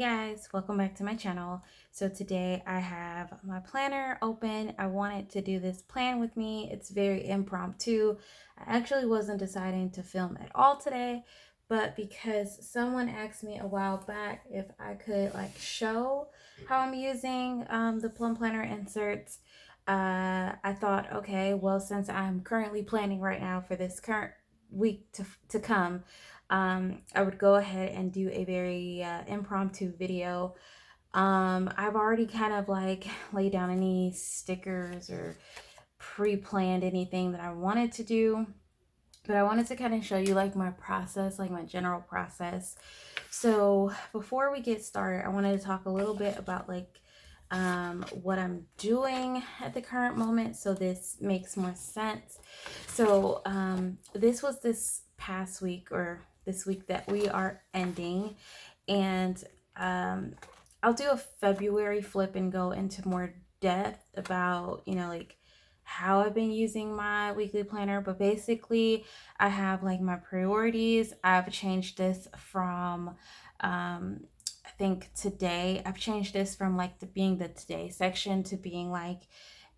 guys, welcome back to my channel. So today I have my planner open. I wanted to do this plan with me. It's very impromptu. I actually wasn't deciding to film at all today, but because someone asked me a while back if I could show how I'm using the Plum planner inserts, I thought, okay, well, since I'm currently planning right now for this current week to come, I would go ahead and do a very impromptu video. I've already kind of laid down any stickers or pre-planned anything that I wanted to do, but I wanted to kind of show you my process, my general process. So before we get started, I wanted to talk a little bit about what I'm doing at the current moment, so this makes more sense. So this was this past week, or this week that we are ending, and I'll do a February flip and go into more depth about how I've been using my weekly planner. But basically I have my priorities. I've changed this from I think today I've changed this from being the today section to being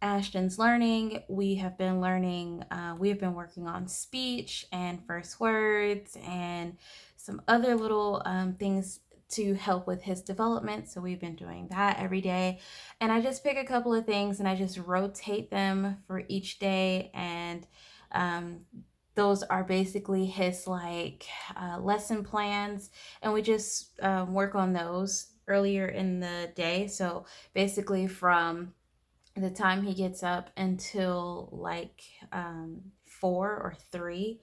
Ashton's learning. We have been learning, we have been working on speech and first words and some other little things to help with his development. So we've been doing that every day. And I just pick a couple of things and I just rotate them for each day. And those are basically his lesson plans. And we just work on those earlier in the day. So basically from the time he gets up until 4 or 3.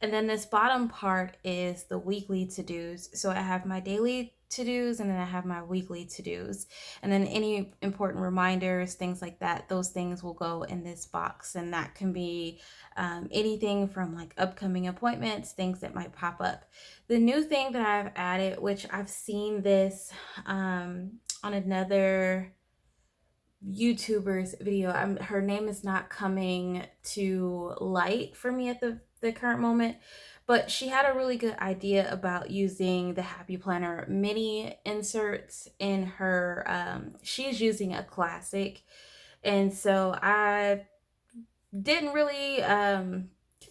And then this bottom part is the weekly to-dos. So I have my daily to-dos and then I have my weekly to-dos. And then any important reminders, things like that, those things will go in this box. And that can be anything from upcoming appointments, things that might pop up. The new thing that I've added, which I've seen this on another YouTuber's video. Her name is not coming to light for me at the current moment, but she had a really good idea about using the Happy Planner mini inserts in her, she's using a classic. And so I didn't really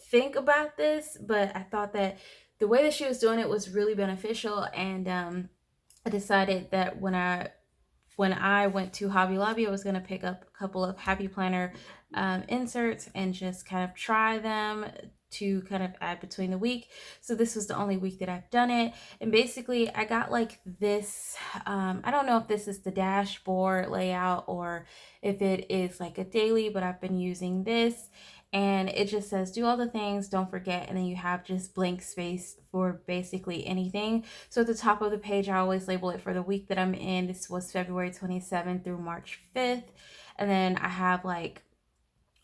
think about this, but I thought that the way that she was doing it was really beneficial. And I decided that when I went to Hobby Lobby, I was going to pick up a couple of Happy Planner inserts and just kind of try them to kind of add between the week. So this was the only week that I've done it. And basically I got this, I don't know if this is the dashboard layout or if it is a daily, but I've been using this. And it just says do all the things, don't forget, and then you have just blank space for basically anything. So at the top of the page I always label it for the week that I'm in. This was February 27th through March 5th. And then I have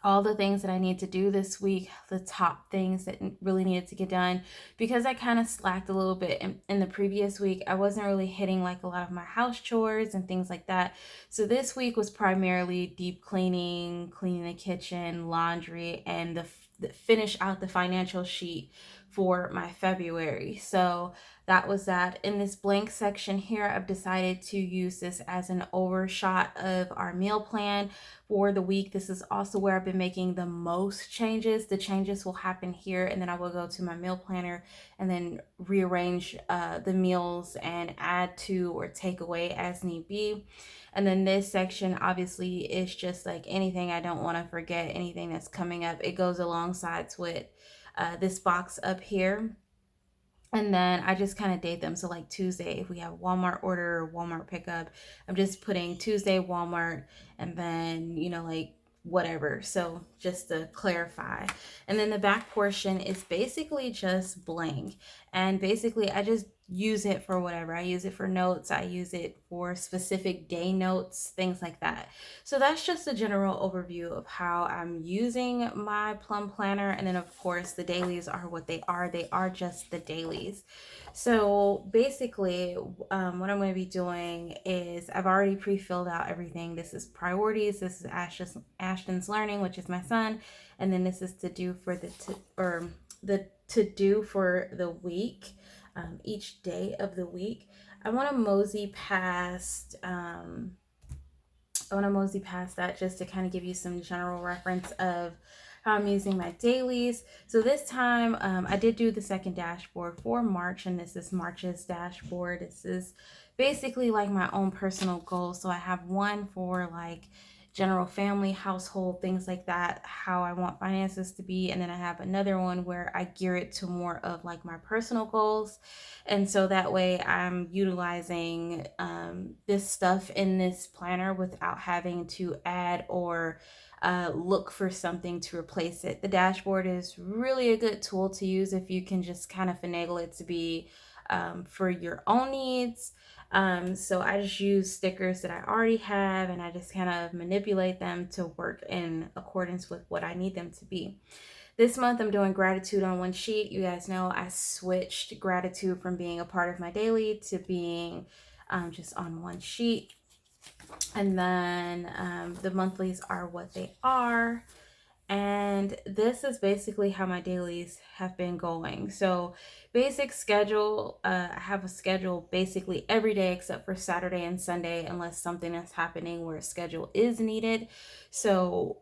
all the things that I need to do this week, the top things that really needed to get done. Because I kind of slacked a little bit in the previous week, I wasn't really hitting a lot of my house chores and things like that. So this week was primarily deep cleaning, cleaning the kitchen, laundry, and the finish out the financial sheet for my February. So that was that. In this blank section here, I've decided to use this as an overshot of our meal plan for the week. This is also where I've been making the most changes. The changes will happen here, and then I will go to my meal planner and then rearrange the meals and add to or take away as need be. And then this section obviously is just anything I don't want to forget, anything that's coming up. It goes alongside with this box up here. And then I just kind of date them. So Tuesday, if we have Walmart order or Walmart pickup, I'm just putting Tuesday Walmart, and then, whatever. So just to clarify. And then the back portion is basically just blank. And basically I just use it for whatever. I use it for notes. I use it for specific day notes, things like that. So that's just a general overview of how I'm using my Plum planner. And then of course the dailies are what they are. They are just the dailies. So basically what I'm going to be doing is I've already pre-filled out everything. This is priorities. This is Ashton's learning, which is my son. And then this is to do for the to do for the week. Each day of the week. I want to mosey past I want to mosey past that just to kind of give you some general reference of how I'm using my dailies. So this time I did do the second dashboard for March, and this is March's dashboard. This is basically like my own personal goals. So I have one for like general family, household, things like that, how I want finances to be. And then I have another one where I gear it to more of like my personal goals. And so that way I'm utilizing this stuff in this planner without having to add or look for something to replace it. The dashboard is really a good tool to use if you can just kind of finagle it to be for your own needs. So I just use stickers that I already have, and I just kind of manipulate them to work in accordance with what I need them to be. This month I'm doing gratitude on one sheet. You guys know I switched gratitude from being a part of my daily to being just on one sheet. And then the monthlies are what they are. And this is basically how my dailies have been going. So basic schedule, I have a schedule basically every day except for Saturday and Sunday, unless something is happening where a schedule is needed. So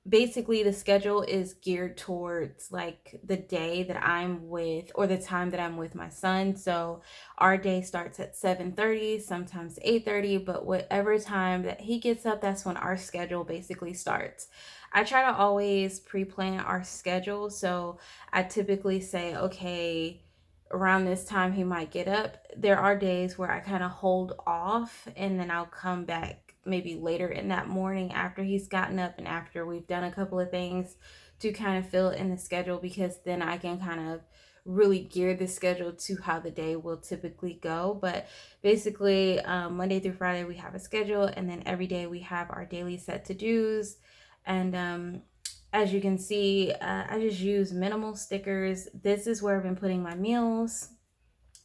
basically the schedule is geared towards like the day that I'm with, or the time that I'm with my son. So our day starts at 7:30, sometimes 8:30, but whatever time that he gets up, that's when our schedule basically starts. I try to always pre-plan our schedule. So I typically say, okay, around this time he might get up. There are days where I kind of hold off, and then I'll come back maybe later in that morning after he's gotten up and after we've done a couple of things to kind of fill in the schedule, because then I can kind of really gear the schedule to how the day will typically go. But basically, Monday through Friday we have a schedule, and then every day we have our daily set to dos. And as you can see, I just use minimal stickers. This is where I've been putting my meals.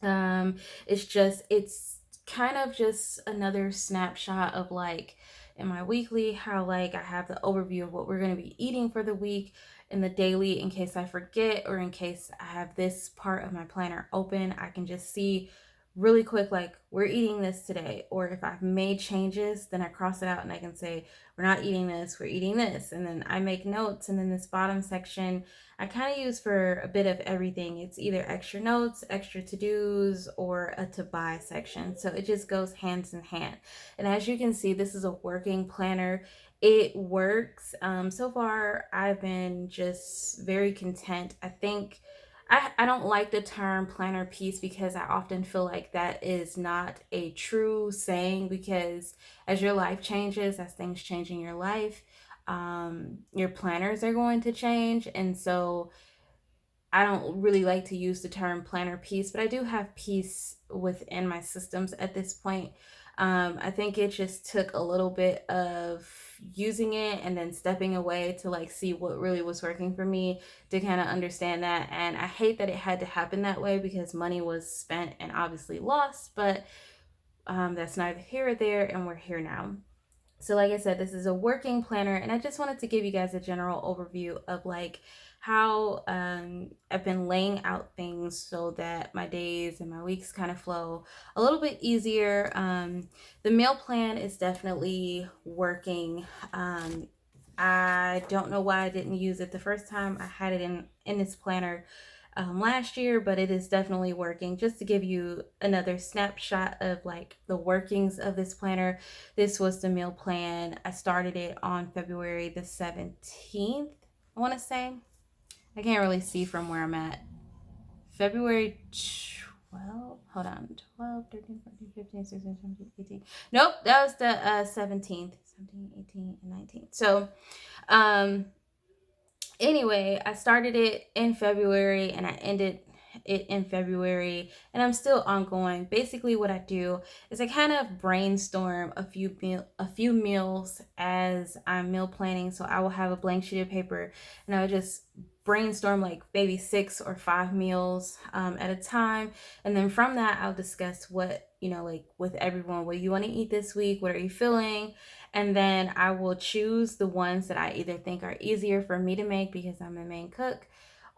um it's kind of just another snapshot of like in my weekly, how like I have the overview of what we're going to be eating for the week. In the daily, in case I forget or in case I have this part of my planner open, I can just see really quick like we're eating this today, or if I've made changes then I cross it out and I can say we're not eating this, we're eating this. And then I make notes, and then this bottom section I kind of use for a bit of everything. It's either extra notes, extra to-dos, or a to-buy section. So it just goes hands in hand. And as you can see, this is a working planner. It works. So far, I've been just very content. I think I don't like the term planner piece, because I often feel like that is not a true saying, because as your life changes, as things change in your life, your planners are going to change. And so I don't really like to use the term planner piece, but I do have peace within my systems at this point. I think it just took a little bit of using it and then stepping away to like see what really was working for me, to kind of understand that. And I hate that it had to happen that way, because money was spent and obviously lost, but that's neither here or there, and we're here now. So like I said, this is a working planner, and I just wanted to give you guys a general overview of like how I've been laying out things so that my days and my weeks kind of flow a little bit easier. The meal plan is definitely working. I don't know why I didn't use it the first time I had it in this planner last year, but it is definitely working. Just to give you another snapshot of like the workings of this planner, this was the meal plan. I started it on February the 17th, I want to say. I can't really see from where I'm at. February 12, hold on, 12, 13, 14, 15, 16, 17, 18. Nope, that was the 17th, 17, 18, and 19. So, um, anyway, I started it in February and I ended it in February, and I'm still ongoing. Basically what I do is I kind of brainstorm a few meals as I'm meal planning. So I will have a blank sheet of paper, and I would just brainstorm like maybe 6 or 5 meals at a time. And then from that I'll discuss what, like with everyone, what you want to eat this week, what are you feeling. And then I will choose the ones that I either think are easier for me to make because I'm the main cook,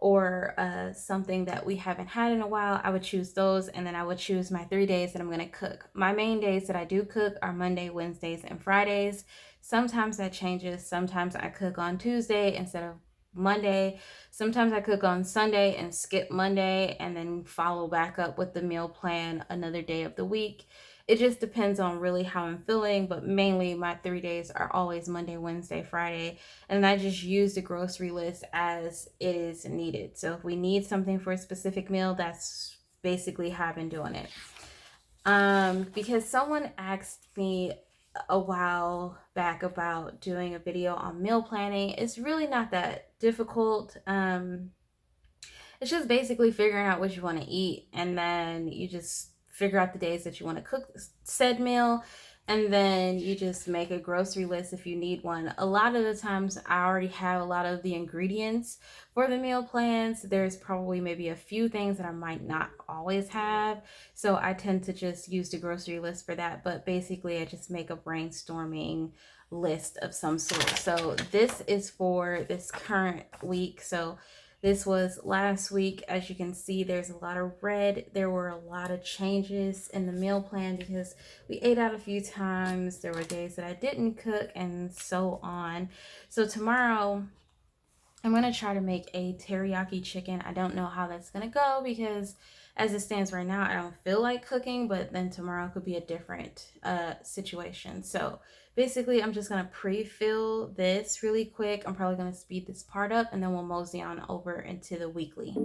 or something that we haven't had in a while, I would choose those. And then I would choose my 3 days that I'm going to cook. My main days that I do cook are Monday, Wednesdays, and Fridays. Sometimes that changes. Sometimes I cook on Tuesday instead of Monday. Sometimes I cook on Sunday and skip Monday and then follow back up with the meal plan another day of the week. It just depends on really how I'm feeling, but mainly my 3 days are always Monday, Wednesday, Friday. And I just use the grocery list as it is needed. So if we need something for a specific meal, that's basically how I've been doing it. Because someone asked me a while back about doing a video on meal planning. It's really not that difficult. It's just basically figuring out what you want to eat, and then you just figure out the days that you want to cook said meal, and then you just make a grocery list if you need one. A lot of the times I already have a lot of the ingredients for the meal plans. There's probably maybe a few things that I might not always have, so I tend to just use the grocery list for that. But basically I just make a brainstorming list of some sort. So this is for this current week. So this was last week. As you can see, there's a lot of red. There were a lot of changes in the meal plan because we ate out a few times. There were days that I didn't cook and so on. So tomorrow, I'm going to try to make a teriyaki chicken. I don't know how that's going to go because as it stands right now, I don't feel like cooking, but then tomorrow could be a different situation. So basically, I'm just going to pre-fill this really quick. I'm probably going to speed this part up and then we'll mosey on over into the weekly.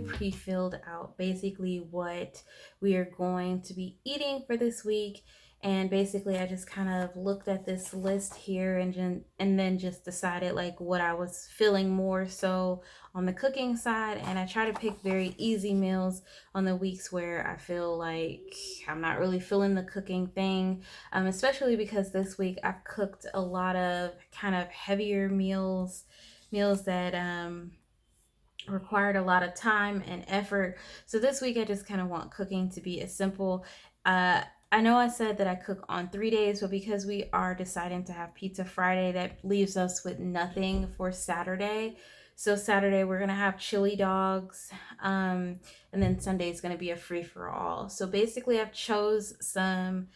Pre-filled out basically what we are going to be eating for this week, and basically I just kind of looked at this list here and then just decided like what I was feeling more so on the cooking side, and I try to pick very easy meals on the weeks where I feel like I'm not really feeling the cooking thing, especially because this week I've cooked a lot of kind of heavier meals that required a lot of time and effort. So this week I just kind of want cooking to be as simple. I know I said that I cook on 3 days, but because we are deciding to have Pizza Friday, that leaves us with nothing for Saturday. So Saturday we're gonna have chili dogs, and then Sunday is gonna be a free for all. So basically I've chose some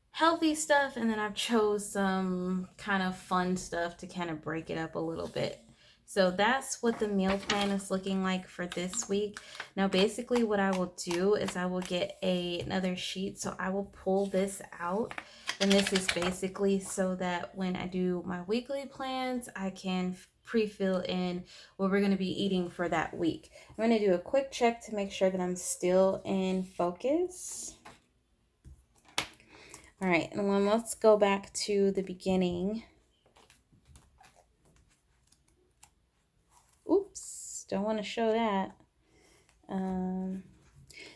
healthy stuff and then I've chose some kind of fun stuff to kind of break it up a little bit. So that's what the meal plan is looking like for this week. Now, basically what I will do is I will get another sheet. So I will pull this out. And this is basically so that when I do my weekly plans, I can pre-fill in what we're going to be eating for that week. I'm going to do a quick check to make sure that I'm still in focus. All right, and then let's go back to the beginning. Oops, don't want to show that.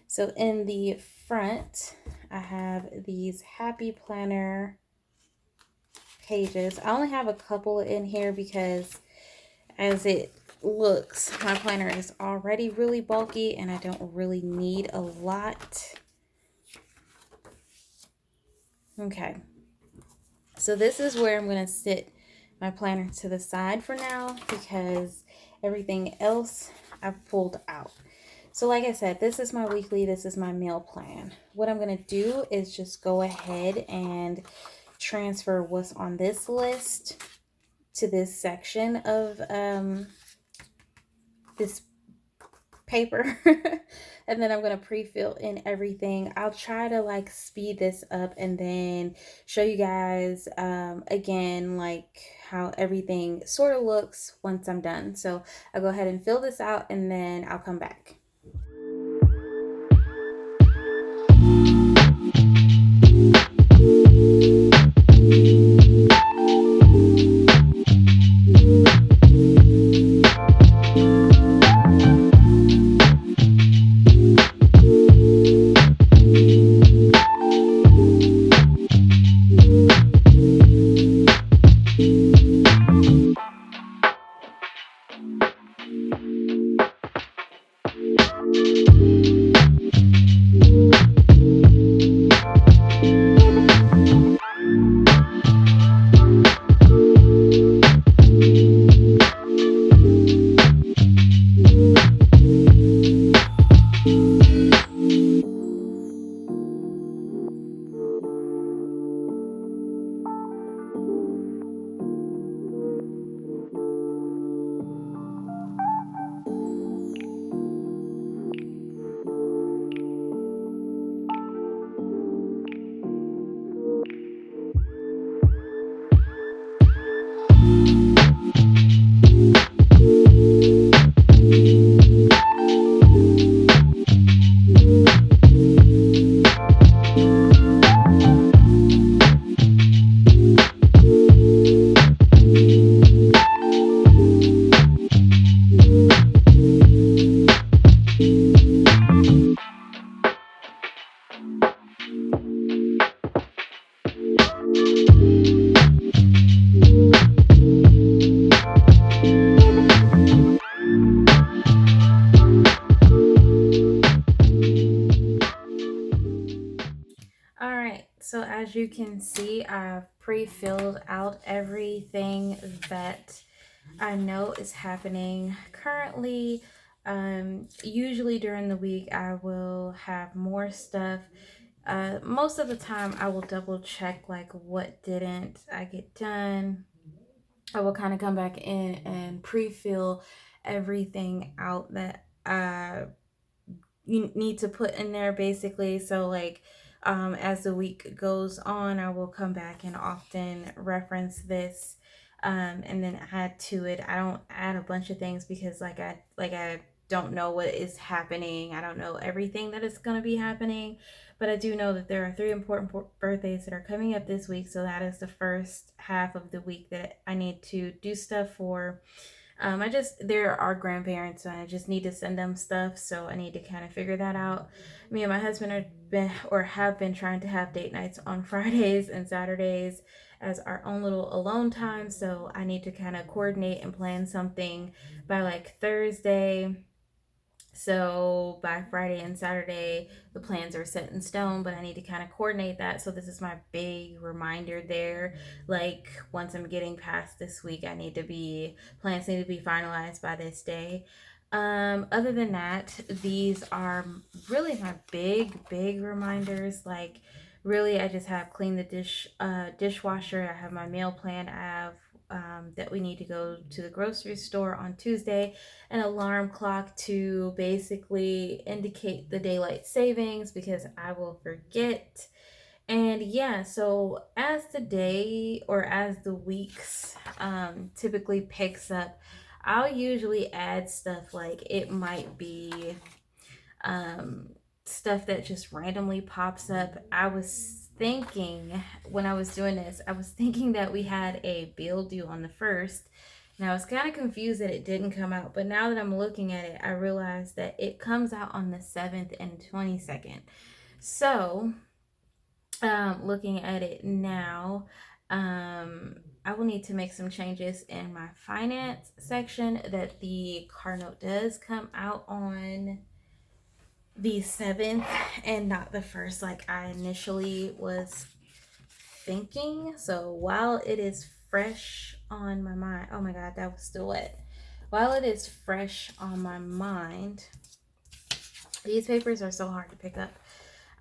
So in the front, I have these Happy Planner pages. I only have a couple in here because as it looks, my planner is already really bulky and I don't really need a lot. Okay, so this is where I'm going to sit my planner to the side for now because everything else I've pulled out. So like I said, this is my weekly, this is my meal plan. What I'm going to do is just go ahead and transfer what's on this list to this section of this paper. And then I'm going to pre-fill in everything. I'll try to like speed this up and then show you guys again like how everything sort of looks once I'm done. So I'll go ahead and fill this out and then I'll come back. as you can see, I've pre-filled out everything that I know is happening currently. Usually during the week, I will have more stuff. Most of the time, I will double check like what didn't I get done. I will kind of come back in and pre-fill everything out that you need to put in there basically. So like as the week goes on, I will come back and often reference this and then add to it. I don't add a bunch of things because I don't know what is happening. I don't know everything that is going to be happening, but I do know that there are 3 important birthdays that are coming up this week. So that is the first half of the week that I need to do stuff for. There are grandparents and I just need to send them stuff. So I need to kind of figure that out. Me and my husband have been trying to have date nights on Fridays and Saturdays as our own little alone time. So I need to kind of coordinate and plan something by like Thursday. So by Friday and Saturday, the plans are set in stone, but I need to kind of coordinate that. So this is my big reminder there. Like once I'm getting past this week, plans need to be finalized by this day. Other than that, these are really my big reminders. Like really, I just have clean the dishwasher. I have my meal plan. I have that we need to go to the grocery store on Tuesday, an alarm clock to basically indicate the daylight savings because I will forget. And yeah, so as the day or as the weeks typically picks up, I'll usually add stuff like it might be um, stuff that just randomly pops up. I was thinking when I was doing this, I was thinking that we had a bill due on the 1st. And I was kind of confused that it didn't come out. But now that I'm looking at it, I realized that it comes out on the 7th and 22nd. So, looking at it now, I will need to make some changes in my finance section that the car note does come out on the 7th and not the 1st like I initially was thinking. So while it is fresh on my mind, oh my god, that was still wet. While it is fresh on my mind, these papers are so hard to pick up.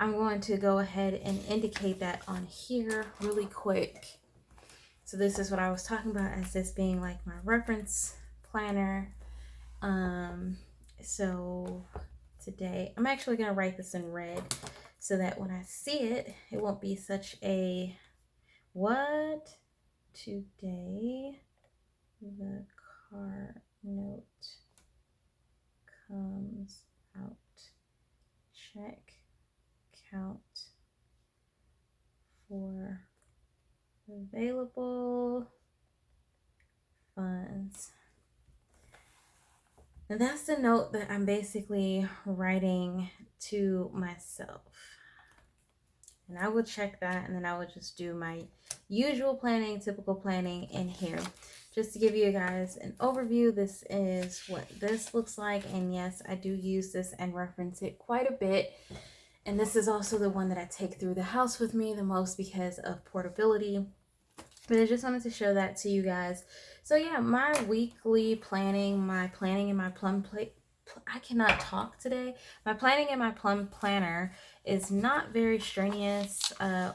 I'm going to go ahead and indicate that on here really quick. So this is what I was talking about as this being like my reference planner. So today I'm actually going to write this in red so that when I see it, it won't be such a what? Today the car note comes out. Check count for available funds. And that's the note that I'm basically writing to myself. And I will check that and then I will just do my usual planning, typical planning in here. Just to give you guys an overview, this is what this looks like. And yes, I do use this and reference it quite a bit. And this is also the one that I take through the house with me the most because of portability. But I just wanted to show that to you guys. So yeah, my weekly planning, my planning in my Plum plate. I cannot talk today. My planning in my Plum planner is not very strenuous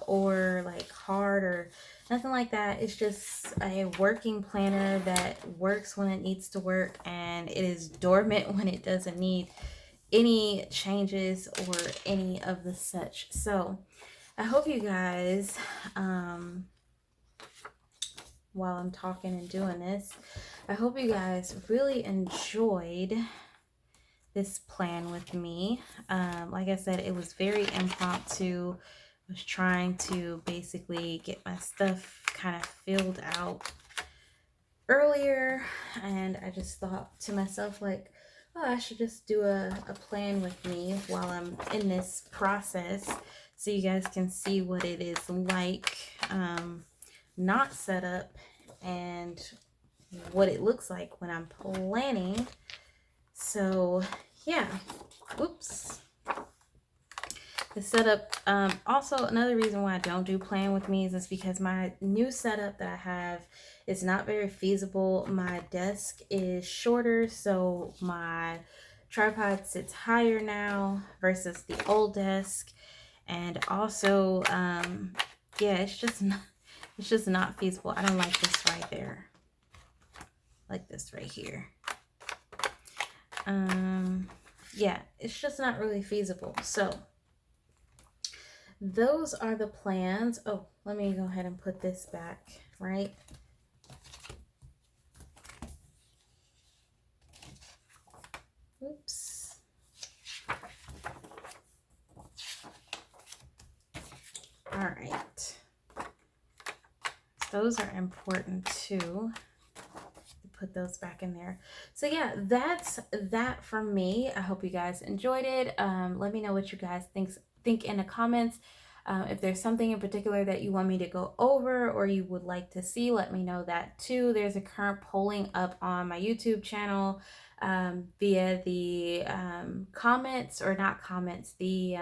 or like hard or nothing like that. It's just a working planner that works when it needs to work and it is dormant when it doesn't need any changes or any of the such. So I hope you guys while I'm talking and doing this, I hope you guys really enjoyed this plan with me. Like I said, it was very impromptu. I was trying to basically get my stuff kind of filled out earlier, and I just thought to myself like, oh, I should just do a plan with me while I'm in this process so you guys can see what it is like not set up and what it looks like when I'm planning. So yeah, oops, The setup, also another reason why I don't do plan with me is because my new setup that I have is not very feasible. My desk is shorter, so my tripod sits higher now versus the old desk. And also, yeah, it's just not feasible. I don't like this right there, like this right here. Yeah, it's just not really feasible. So those are the plans. Oh, let me go ahead and put this back, right? Oops. All right. Those are important too. Put those back in there. So yeah, that's that from me. I hope you guys enjoyed it. Let me know what you guys think in the comments. If there's something in particular that you want me to go over or you would like to see, let me know that too. There's a current polling up on my YouTube channel via the comments, or not comments, the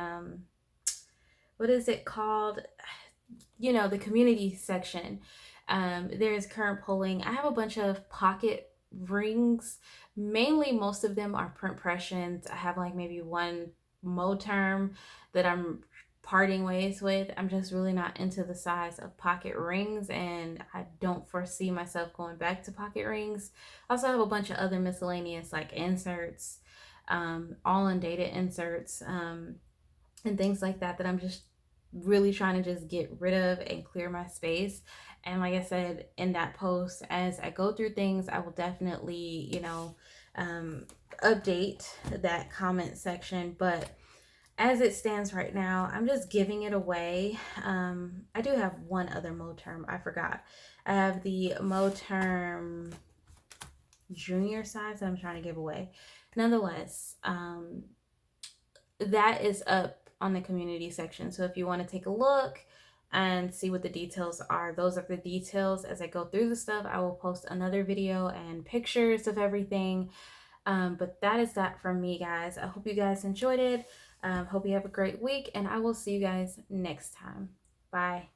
what is it called? You know, the community section. There's current polling. I have a bunch of pocket rings. Mainly, most of them are print impressions. I have like maybe one Moterm that I'm parting ways with. I'm just really not into the size of pocket rings, and I don't foresee myself going back to pocket rings. I also have a bunch of other miscellaneous like inserts, all in data inserts, and things like that that I'm just really trying to just get rid of and clear my space. And like I said in that post, as I go through things, I will definitely, um, update that comment section. But as it stands right now, I'm just giving it away. I do have one other Moterm. I forgot. I have the Moterm junior size that I'm trying to give away. Nonetheless, that is up on the community section. So if you want to take a look and see what the details are, those are the details. As I go through the stuff, I will post another video and pictures of everything. But that is that from me, guys. I hope you guys enjoyed it. Hope you have a great week, and I will see you guys next time. Bye.